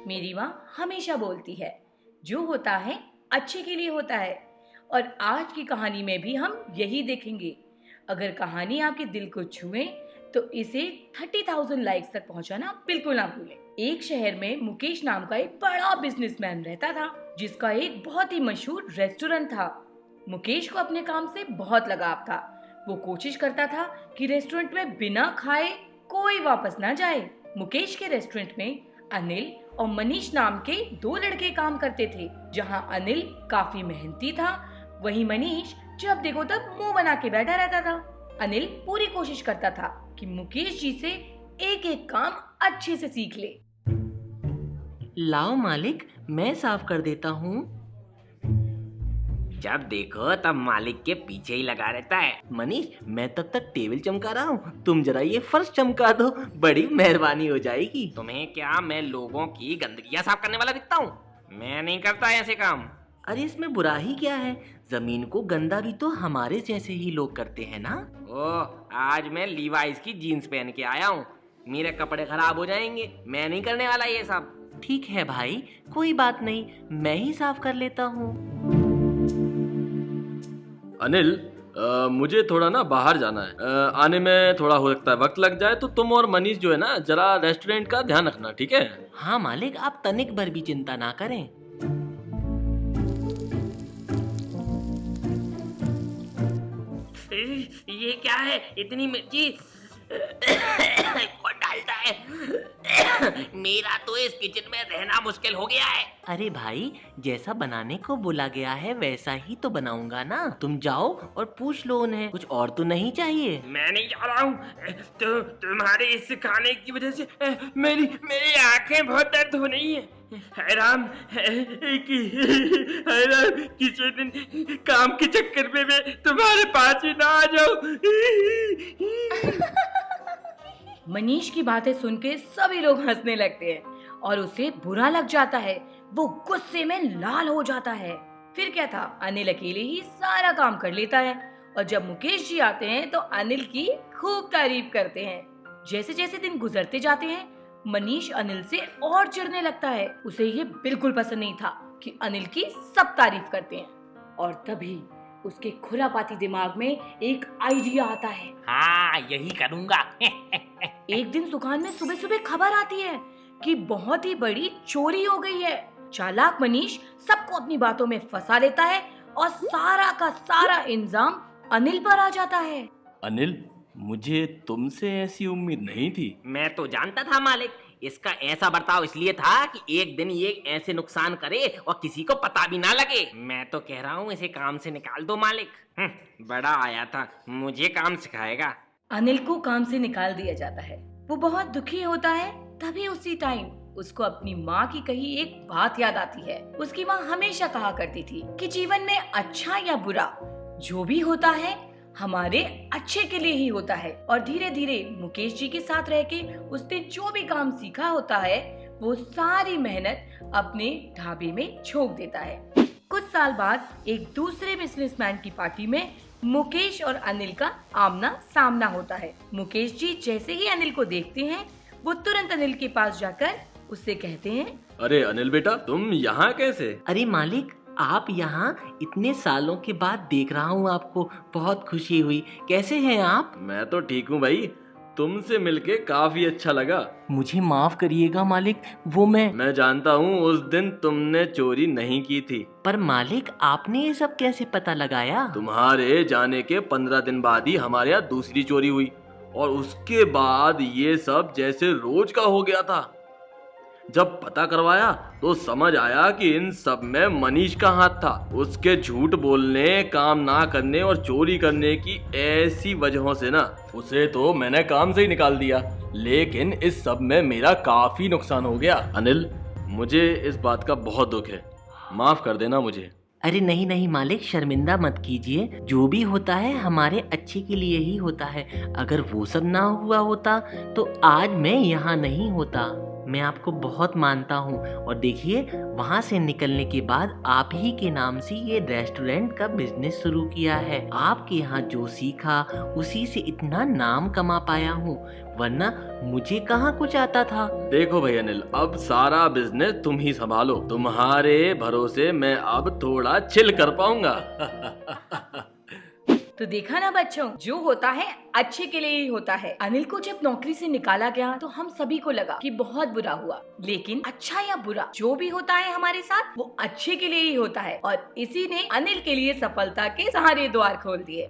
मेरी माँ हमेशा बोलती है, जो होता है अच्छे के लिए होता है। और आज की कहानी में भी हम यही देखेंगे। अगर कहानी आपके दिल को छुए तो इसे 30,000 लाइक्स तक पहुंचाना बिल्कुल ना भूलें। एक शहर में मुकेश नाम का एक बड़ा बिजनेसमैन रहता था, जिसका एक बहुत ही मशहूर रेस्टोरेंट था। मुकेश को अपने काम से बहुत लगाव था। वो कोशिश करता था कि रेस्टोरेंट में बिना खाए कोई वापस ना जाए। मुकेश के रेस्टोरेंट में अनिल और मनीष नाम के 2 लड़के काम करते थे। जहां अनिल काफी मेहनती था, वहीं मनीष जब देखो तब मुंह बना के बैठा रहता था। अनिल पूरी कोशिश करता था कि मुकेश जी से एक एक काम अच्छे से सीख ले। लाओ मालिक, मैं साफ कर देता हूँ। जब देखो तब मालिक के पीछे ही लगा रहता है। मनीष, मैं तब तक टेबल चमका रहा हूँ, तुम जरा ये फर्श चमका दो, बड़ी मेहरबानी हो जाएगी। तुम्हें क्या मैं लोगों की गंदगियां साफ करने वाला दिखता हूँ? मैं नहीं करता ऐसे काम। अरे इसमें बुरा ही क्या है? जमीन को गंदा भी तो हमारे जैसे ही लोग करते हैं ना। ओह, आज मैं लीवाइस की जीन्स पहन के आया हूँ, मेरे कपड़े खराब हो जाएंगे। मैं नहीं करने वाला ये सब। ठीक है भाई, कोई बात नहीं, मैं ही साफ कर लेता हूँ। अनिल, मुझे थोड़ा ना बाहर जाना है। आने में थोड़ा हो सकता है वक्त लग जाए, तो तुम और मनीष जो है ना, जरा रेस्टोरेंट का ध्यान रखना, ठीक है? हाँ मालिक, आप तनिक भर भी चिंता ना करें। ये क्या है? इतनी मिर्ची कौन डालता है? मेरा तो इस किचन में रहना मुश्किल हो गया है। अरे भाई, जैसा बनाने को बोला गया है वैसा ही तो बनाऊंगा ना। तुम जाओ और पूछ लो उन्हें, कुछ और तो नहीं चाहिए। मैं नहीं जा रहा हूँ। तो तुम्हारे इस खाने की वजह से मेरी आंखें बहुत दर्द हो रही हैं। हैरान किसी दिन काम के चक्कर में मैं तुम्हारे पास ही ना आ जाऊं। मनीष की बातें सुन के सभी लोग हंसने लगते हैं और उसे बुरा लग जाता है। वो गुस्से में लाल हो जाता है। फिर क्या था, अनिल अकेले ही सारा काम कर लेता है और जब मुकेश जी आते हैं तो अनिल की खूब तारीफ करते हैं। जैसे जैसे दिन गुजरते जाते हैं, मनीष अनिल से और चिढ़ने लगता है। उसे ये बिल्कुल पसंद नहीं था कि अनिल की सब तारीफ करते हैं। और तभी उसके खुरापाती दिमाग में एक आइडिया आता है। हाँ, यही करूँगा। एक दिन दुकान में सुबह सुबह खबर आती है कि बहुत ही बड़ी चोरी हो गई है। चालाक मनीष सबको अपनी बातों में फंसा लेता है और सारा का सारा इंजाम अनिल पर आ जाता है। अनिल, मुझे तुमसे ऐसी उम्मीद नहीं थी। मैं तो जानता था मालिक, इसका ऐसा बर्ताव इसलिए था कि एक दिन ये ऐसे नुकसान करे और किसी को पता भी ना लगे। मैं तो कह रहा हूँ इसे काम से निकाल दो मालिक। बड़ा आया था, मुझे काम सिखाएगा। अनिल को काम से निकाल दिया जाता है। वो बहुत दुखी होता है। तभी उसी टाइम उसको अपनी माँ की कही एक बात याद आती है। उसकी माँ हमेशा कहा करती थी कि जीवन में अच्छा या बुरा जो भी होता है हमारे अच्छे के लिए ही होता है। और धीरे धीरे मुकेश जी के साथ रह के उसने जो भी काम सीखा होता है वो सारी मेहनत अपने ढाबे में झोंक देता है। कुछ साल बाद एक दूसरे बिजनेसमैन की पार्टी में मुकेश और अनिल का आमना सामना होता है। मुकेश जी जैसे ही अनिल को देखते हैं, वो तुरंत अनिल के पास जाकर उससे कहते हैं, अरे अनिल बेटा, तुम यहाँ कैसे? अरे मालिक, आप यहाँ इतने सालों के बाद देख रहा हूँ आपको, बहुत खुशी हुई। कैसे हैं आप? मैं तो ठीक हूँ भाई, तुमसे मिलके काफी अच्छा लगा। मुझे माफ करिएगा मालिक, वो मैं जानता हूँ उस दिन तुमने चोरी नहीं की थी। पर मालिक, आपने ये सब कैसे पता लगाया? तुम्हारे जाने के 15 दिन बाद ही हमारे यहाँ दूसरी चोरी हुई और उसके बाद ये सब जैसे रोज का हो गया था। जब पता करवाया तो समझ आया कि इन सब में मनीष का हाथ था। उसके झूठ बोलने, काम ना करने और चोरी करने की ऐसी वजहों से ना, उसे तो मैंने काम से ही निकाल दिया। लेकिन इस सब में मेरा काफी नुकसान हो गया। अनिल, मुझे इस बात का बहुत दुख है, माफ कर देना मुझे। अरे नहीं नहीं मालिक, शर्मिंदा मत कीजिए। जो भी होता है हमारे अच्छे के लिए ही होता है। अगर वो सब ना हुआ होता तो आज मैं यहाँ नहीं होता। मैं आपको बहुत मानता हूँ। और देखिए, वहाँ से निकलने के बाद आप ही के नाम से ये रेस्टोरेंट का बिजनेस शुरू किया है। आपके यहाँ जो सीखा उसी से इतना नाम कमा पाया हूँ, वरना मुझे कहाँ कुछ आता था। देखो भाई अनिल, अब सारा बिजनेस तुम ही संभालो। तुम्हारे भरोसे मैं अब थोड़ा चिल कर पाऊंगा। तो देखा ना बच्चों, जो होता है अच्छे के लिए ही होता है। अनिल को जब नौकरी से निकाला गया तो हम सभी को लगा कि बहुत बुरा हुआ, लेकिन अच्छा या बुरा जो भी होता है हमारे साथ वो अच्छे के लिए ही होता है। और इसी ने अनिल के लिए सफलता के सारे द्वार खोल दिए।